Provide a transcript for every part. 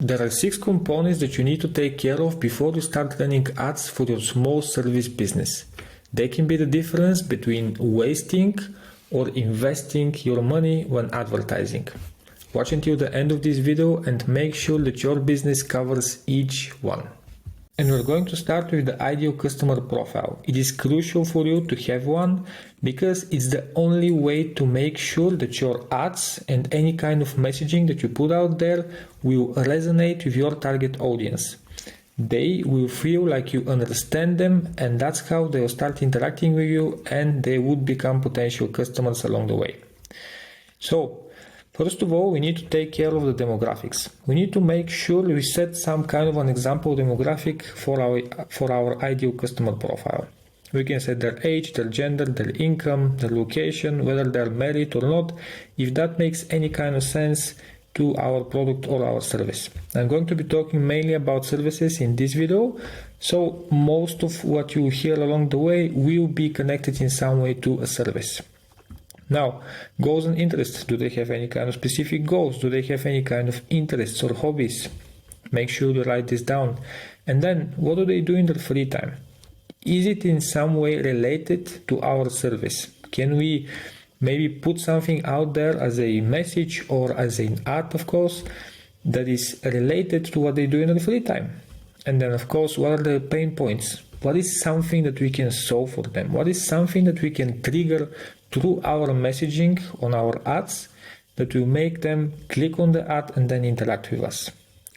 There are 6 components that you need to take care of before you start running ads for your small service business. They can be the difference between wasting or investing your money when advertising. Watch until the end of this video and make sure that your business covers each one. And we're going to start with the ideal customer profile. It is crucial for you to have one because it's the only way to make sure that your ads and any kind of messaging that you put out there will resonate with your target audience. They will feel like you understand them, and that's how they will start interacting with you, and they would become potential customers along the way. So, first of all, we need to take care of the demographics. We need to make sure we set some kind of an example demographic for our ideal customer profile. We can set their age, their gender, their income, their location, whether they're married or not, if that makes any kind of sense to our product or our service. I'm going to be talking mainly about services in this video, so most of what you hear along the way will be connected in some way to a service. Now, goals and interests. Do they have any kind of specific goals? Do they have any kind of interests or hobbies? Make sure you write this down. And then, what do they do in their free time? Is it in some way related to our service? Can we maybe put something out there as a message or as an ad, of course, that is related to what they do in their free time? And then, of course, what are their pain points? What is something that we can solve for them? What is something that we can trigger through our messaging on our ads that will make them click on the ad and then interact with us?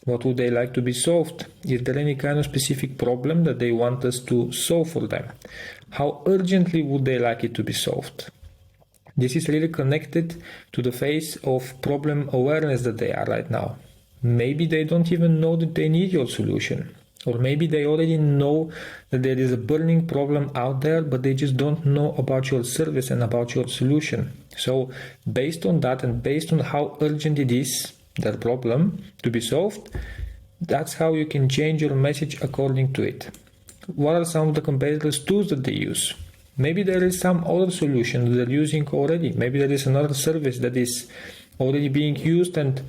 What would they like to be solved? Is there any kind of specific problem that they want us to solve for them? How urgently would they like it to be solved? This is really connected to the phase of problem awareness that they are right now. Maybe they don't even know that they need your solution. Or maybe they already know that there is a burning problem out there, but they just don't know about your service and about your solution. So based on that and based on how urgent it is, their problem to be solved, that's how you can change your message according to it. What are some of the competitors' tools that they use? Maybe there is some other solution that they're using already. Maybe there is another service that is already being used, and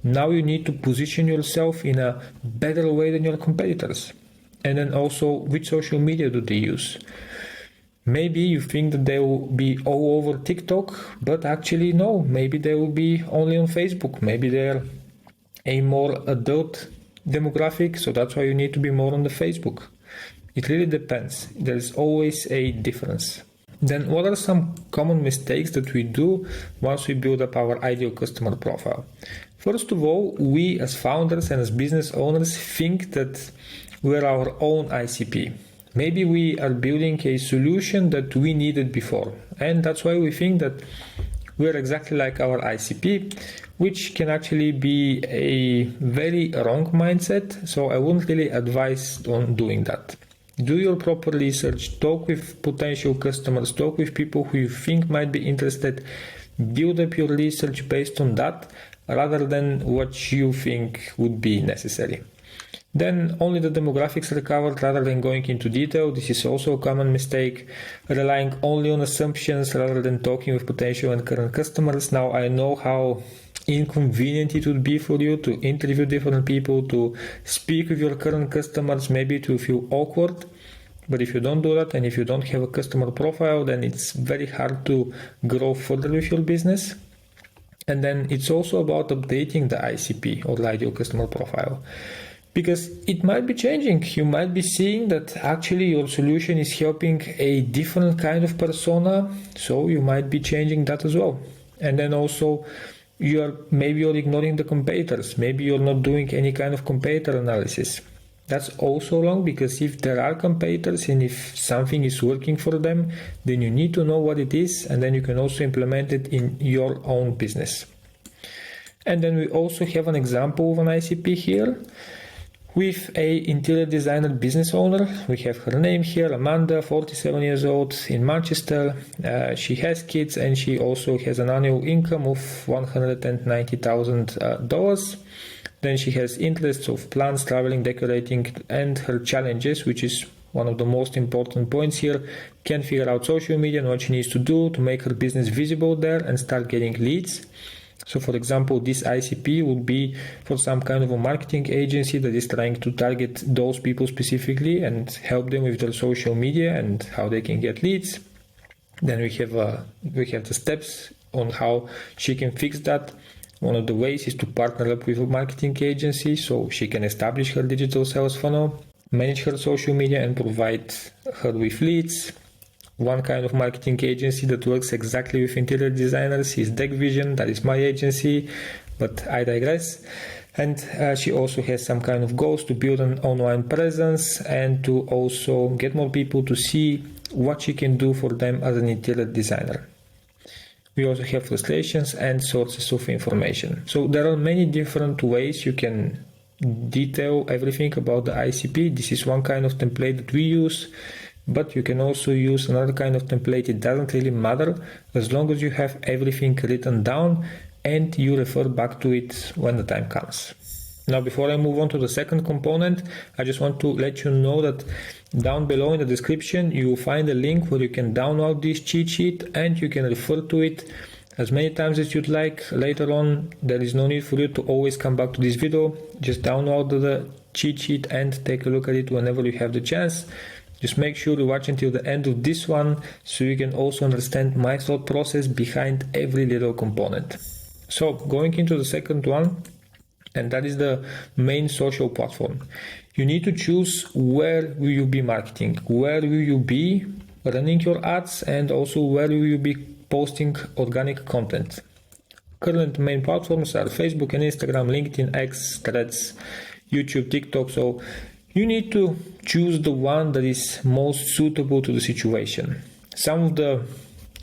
now you need to position yourself in a better way than your competitors. And then also, which social media do they use? Maybe you think that they will be all over TikTok, but actually no, maybe they will be only on Facebook. Maybe they're a more adult demographic, so that's why you need to be more on the Facebook. It really depends. There's always a difference. Then what are some common mistakes that we do once we build up our ideal customer profile? First of all, we as founders and as business owners think that we're our own ICP. Maybe we are building a solution that we needed before, and that's why we think that we're exactly like our ICP, which can actually be a very wrong mindset, so I wouldn't really advise on doing that. Do your proper research, talk with potential customers, talk with people who you think might be interested, build up your research based on that rather than what you think would be necessary. Then only the demographics are covered rather than going into detail. This is also a common mistake, relying only on assumptions rather than talking with potential and current customers. Now I know how inconvenient it would be for you to interview different people, to speak with your current customers, maybe to feel awkward. But if you don't do that and if you don't have a customer profile, then it's very hard to grow further with your business. And then it's also about updating the ICP or the ideal customer profile, because it might be changing. You might be seeing that actually your solution is helping a different kind of persona, so you might be changing that as well. And then also maybe you're ignoring the competitors. Maybe you're not doing any kind of competitor analysis. That's also wrong, because if there are competitors and if something is working for them, then you need to know what it is, and then you can also implement it in your own business. And then we also have an example of an ICP here with a interior designer business owner. We have her name here, Amanda, 47 years old, in Manchester. She has kids and she also has an annual income of $190,000. Then she has interests of plants, traveling, decorating, and her challenges, which is one of the most important points here. Can figure out social media and what she needs to do to make her business visible there and start getting leads. So for example, this ICP would be for some kind of a marketing agency that is trying to target those people specifically and help them with their social media and how they can get leads. Then we have the steps on how she can fix that. One of the ways is to partner up with a marketing agency so she can establish her digital sales funnel, manage her social media, and provide her with leads. One kind of marketing agency that works exactly with interior designers is Deck Vision. That is my agency, but I digress. And she also has some kind of goals to build an online presence and to also get more people to see what she can do for them as an interior designer. We also have illustrations and sources of information. So there are many different ways you can detail everything about the ICP. This is one kind of template that we use, but you can also use another kind of template. It doesn't really matter as long as you have everything written down and you refer back to it when the time comes. Now, before I move on to the second component, I just want to let you know that down below in the description, you will find a link where you can download this cheat sheet and you can refer to it as many times as you'd like. Later on, there is no need for you to always come back to this video. Just download the cheat sheet and take a look at it whenever you have the chance. Just make sure you watch until the end of this one so you can also understand my thought process behind every little component. So going into the second one, and that is the main social platform. You need to choose where will you be marketing, where will you be running your ads, and also where will you be posting organic content. Current main platforms are Facebook and Instagram, LinkedIn, X, Threads, YouTube, TikTok. So you need to choose the one that is most suitable to the situation. Some of the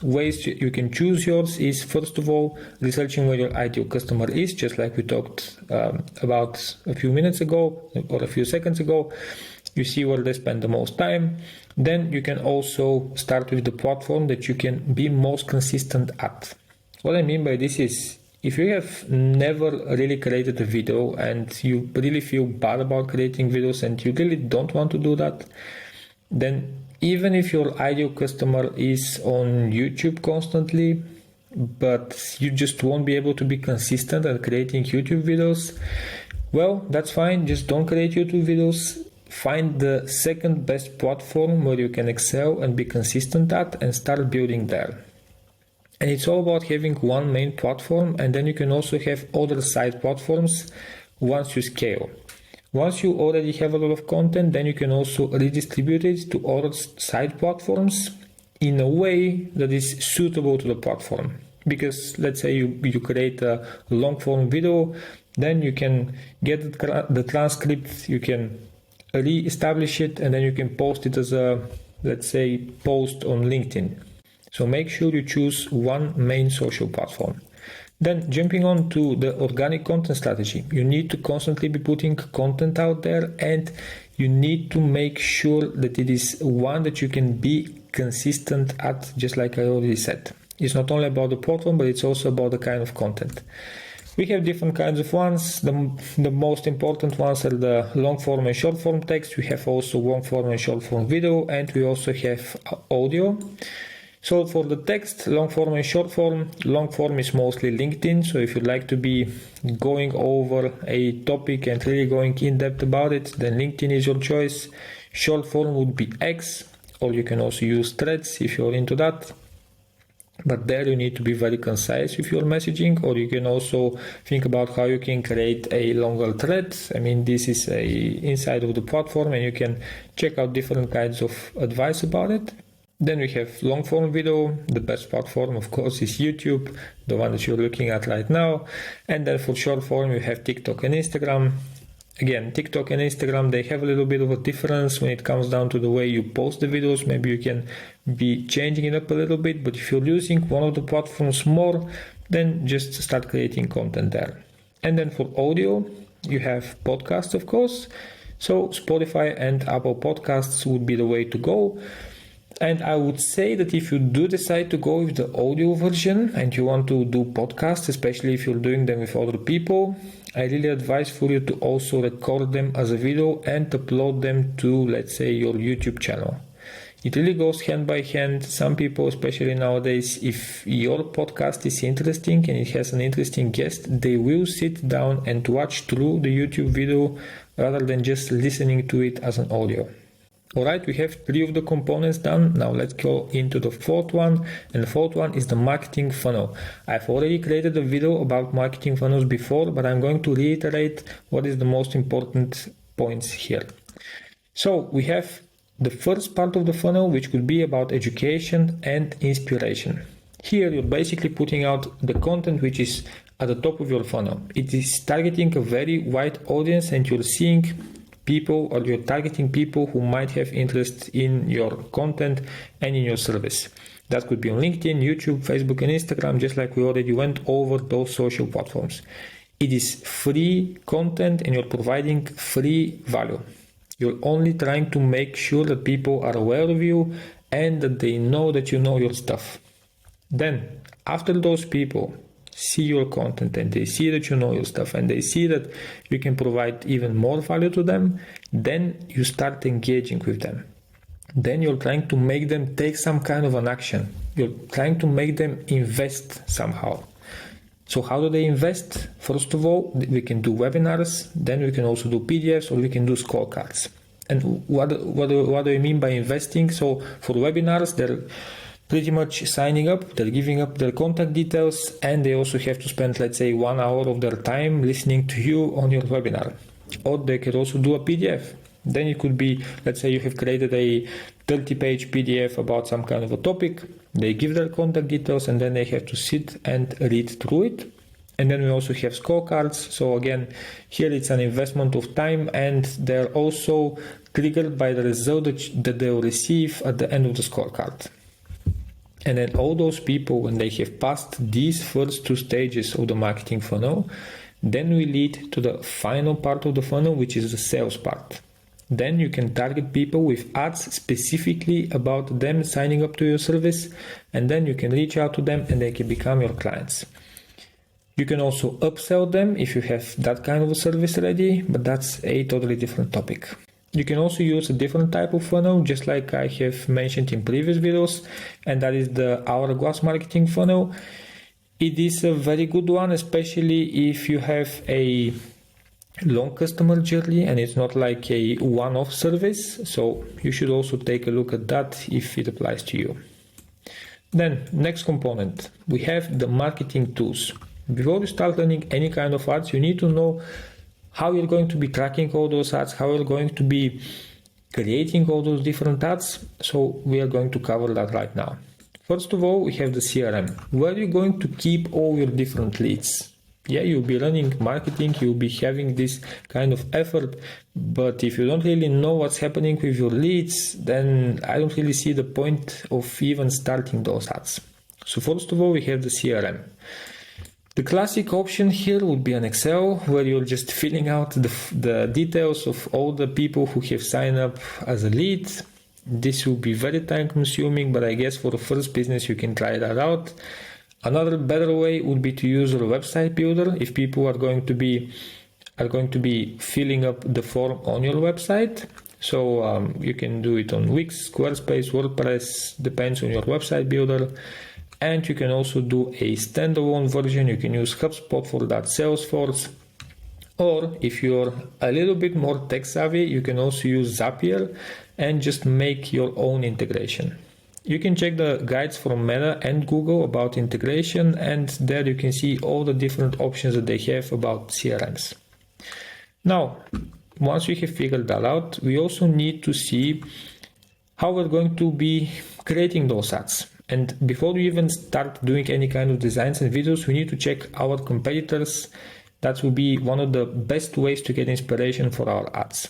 ways you can choose yours is, first of all, researching where your ideal customer is, just like we talked about a few minutes ago or a few seconds ago. You see where they spend the most time. Then you can also start with the platform that you can be most consistent at. What I mean by this is, if you have never really created a video and you really feel bad about creating videos and you really don't want to do that, then even if your ideal customer is on YouTube constantly, but you just won't be able to be consistent at creating YouTube videos, well, that's fine. Just don't create YouTube videos. Find the second best platform where you can excel and be consistent at and start building there. And it's all about having one main platform, and then you can also have other side platforms once you scale. Once you already have a lot of content, then you can also redistribute it to other side platforms in a way that is suitable to the platform. Because let's say you create a long form video, then you can get the transcript, you can re-establish it, and then you can post it as a, let's say, post on LinkedIn. So make sure you choose one main social platform. Then jumping on to the organic content strategy, you need to constantly be putting content out there, and you need to make sure that it is one that you can be consistent at, just like I already said. It's not only about the platform, but it's also about the kind of content. We have different kinds of ones. The most important ones are the long form and short form text. We have also long form and short form video, and we also have audio. So for the text, long form and short form, long form is mostly LinkedIn. So if you'd like to be going over a topic and really going in depth about it, then LinkedIn is your choice. Short form would be X, or you can also use Threads if you're into that. But there you need to be very concise with your messaging, or you can also think about how you can create a longer thread. I mean, this is inside of the platform, and you can check out different kinds of advice about it. Then we have long form video. The best platform, of course, is YouTube, the one that you're looking at right now. And then for short form, you have TikTok and Instagram. Again, TikTok and Instagram, they have a little bit of a difference when it comes down to the way you post the videos. Maybe you can be changing it up a little bit, but if you're using one of the platforms more, then just start creating content there. And then for audio, you have podcasts, of course. So Spotify and Apple Podcasts would be the way to go. And I would say that if you do decide to go with the audio version and you want to do podcasts, especially if you're doing them with other people, I really advise for you to also record them as a video and upload them to, let's say, your YouTube channel. It really goes hand by hand. Some people, especially nowadays, if your podcast is interesting and it has an interesting guest, they will sit down and watch through the YouTube video rather than just listening to it as an audio. Alright, we have 3 of the components done. Now let's go into the 4th one, and the 4th one is the marketing funnel. I've already created a video about marketing funnels before, but I'm going to reiterate what is the most important points here. So we have the first part of the funnel, which could be about education and inspiration. Here you're basically putting out the content which is at the top of your funnel. It is targeting a very wide audience, and you're seeing people, or you're targeting people who might have interest in your content and in your service. That could be on LinkedIn, YouTube, Facebook, and Instagram, just like we already went over those social platforms. It is free content and you're providing free value. You're only trying to make sure that people are aware of you and that they know that you know your stuff. Then, after those people see your content and they see that you know your stuff and they see that you can provide even more value to them, then you start engaging with them. Then you're trying to make them take some kind of an action. You're trying to make them invest somehow. So how do they invest? First of all, we can do webinars, then we can also do PDFs, or we can do scorecards. And what do I mean by investing? So for webinars, they're pretty much signing up, they're giving up their contact details, and they also have to spend, let's say, 1 hour of their time listening to you on your webinar. Or they could also do a PDF. Then it could be, let's say you have created a 30-page PDF about some kind of a topic. They give their contact details and then they have to sit and read through it. And then we also have scorecards. So again, here it's an investment of time, and they're also triggered by the result that they'll receive at the end of the scorecard. And then all those people, when they have passed these first 2 stages of the marketing funnel, then we lead to the final part of the funnel, which is the sales part. Then you can target people with ads specifically about them signing up to your service, and then you can reach out to them and they can become your clients. You can also upsell them if you have that kind of a service ready, but that's a totally different topic. You can also use a different type of funnel, just like I have mentioned in previous videos, and that is the hourglass marketing funnel. It is a very good one, especially if you have a long customer journey and it's not like a one-off service. So you should also take a look at that if it applies to you. Then next component, we have the marketing tools. Before you start running any kind of ads, you need to know how you're going to be tracking all those ads, how you're going to be creating all those different ads. So we are going to cover that right now. First of all, we have the CRM, where you're going to keep all your different leads. Yeah, you'll be running marketing, you'll be having this kind of effort, but if you don't really know what's happening with your leads, then I don't really see the point of even starting those ads. So first of all, we have the CRM. The classic option here would be an Excel, where you're just filling out the details of all the people who have signed up as a lead. This will be very time consuming, but I guess for the first business you can try that out. Another better way would be to use a website builder if people are going to be filling up the form on your website. So you can do it on Wix, Squarespace, WordPress, depends on your website builder. And you can also do a standalone version. You can use HubSpot for that, Salesforce. Or if you're a little bit more tech savvy, you can also use Zapier and just make your own integration. You can check the guides from Meta and Google about integration, and there you can see all the different options that they have about CRMs. Now, once we have figured that out, we also need to see how we're going to be creating those ads. And before we even start doing any kind of designs and videos, we need to check our competitors. That will be one of the best ways to get inspiration for our ads.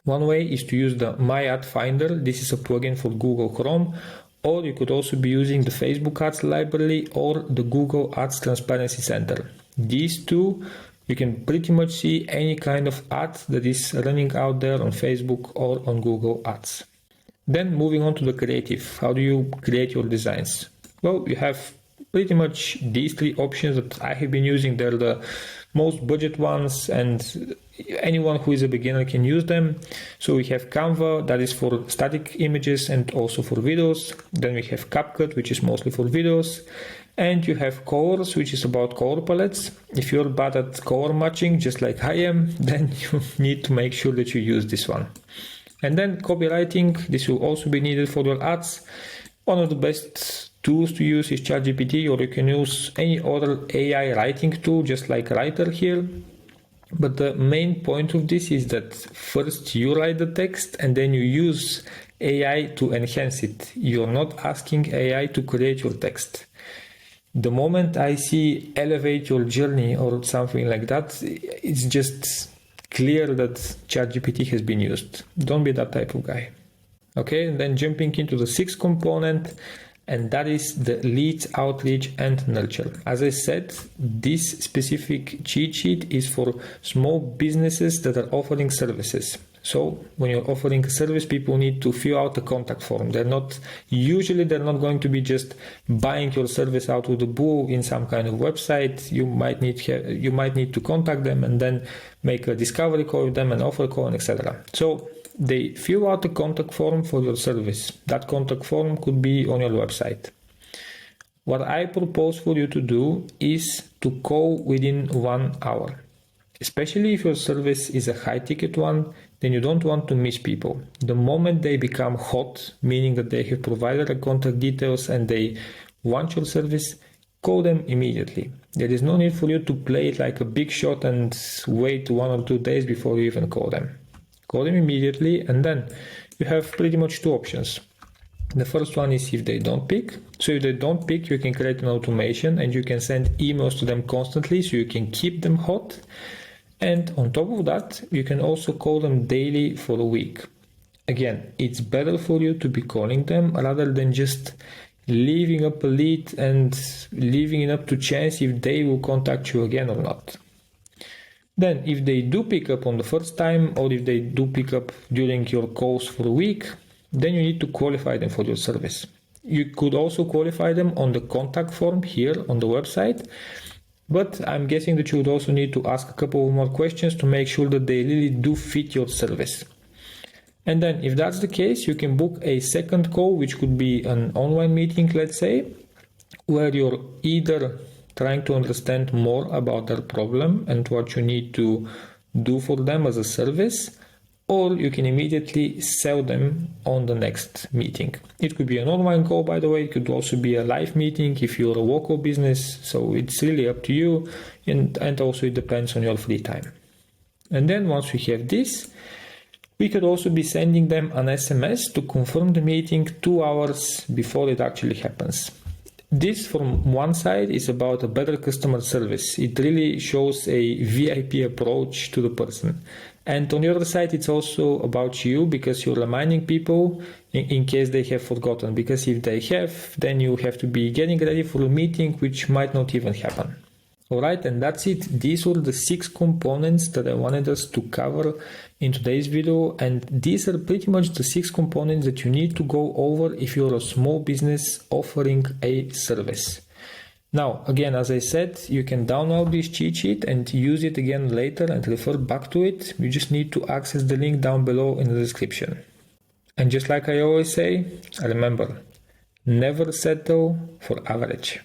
One way is to use the My Ad Finder. This is a plugin for Google Chrome, or you could also be using the Facebook Ads library or the Google Ads Transparency Center. These two, you can pretty much see any kind of ad that is running out there on Facebook or on Google Ads. Then moving on to the creative. How do you create your designs? Well, you have pretty much these 3 options that I have been using. They're the most budget ones, and anyone who is a beginner can use them. So we have Canva, that is for static images and also for videos. Then we have CapCut, which is mostly for videos. And you have Colors, which is about color palettes. If you're bad at color matching, just like I am, then you need to make sure that you use this one. And then copywriting, this will also be needed for your ads. One of the best tools to use is ChatGPT, or you can use any other AI writing tool, just like Writer here. But the main point of this is that first you write the text and then you use AI to enhance it. You're not asking AI to create your text. The moment I see elevate your journey or something like that, it's just clear that ChatGPT has been used. Don't be that type of guy. Okay, and then jumping into the sixth component, and that is the leads, outreach, and nurture. As I said, this specific cheat sheet is for small businesses that are offering services. So when you're offering a service, people need to fill out a contact form. They're not going to be just buying your service out of the blue in some kind of website. You might need to contact them and then make a discovery call with them, an offer call, and etc. So they fill out a contact form for your service. That contact form could be on your website. What I propose for you to do is to call within 1 hour. Especially if your service is a high ticket one, then you don't want to miss people. The moment they become hot, meaning that they have provided the contact details and they want your service, call them immediately. There is no need for you to play it like a big shot and wait 1 or 2 days before you even call them. Call them immediately, and then you have pretty much 2 options. The first one is if they don't pick. So if they don't pick, you can create an automation and you can send emails to them constantly so you can keep them hot. And on top of that, you can also call them daily for a week. Again, it's better for you to be calling them rather than just leaving up a lead and leaving it up to chance if they will contact you again or not. Then if they do pick up on the first time, or if they do pick up during your calls for a week, then you need to qualify them for your service. You could also qualify them on the contact form here on the website, but I'm guessing that you would also need to ask a couple more questions to make sure that they really do fit your service. And then if that's the case, you can book a second call, which could be an online meeting, let's say, where you're either trying to understand more about their problem and what you need to do for them as a service, or you can immediately sell them on the next meeting. It could be an online call, by the way. It could also be a live meeting if you're a local business. So it's really up to you, and also it depends on your free time. And then once we have this, we could also be sending them an SMS to confirm the meeting 2 hours before it actually happens. This, from one side, is about a better customer service. It really shows a VIP approach to the person. And on the other side, it's also about you, because you're reminding people in case they have forgotten. Because if they have, then you have to be getting ready for a meeting which might not even happen. Alright, and that's it. These were the 6 components that I wanted us to cover in today's video, and these are pretty much the 6 components that you need to go over if you're a small business offering a service. Now, again, as I said, you can download this cheat sheet and use it again later and refer back to it. You just need to access the link down below in the description. And just like I always say, remember, never settle for average.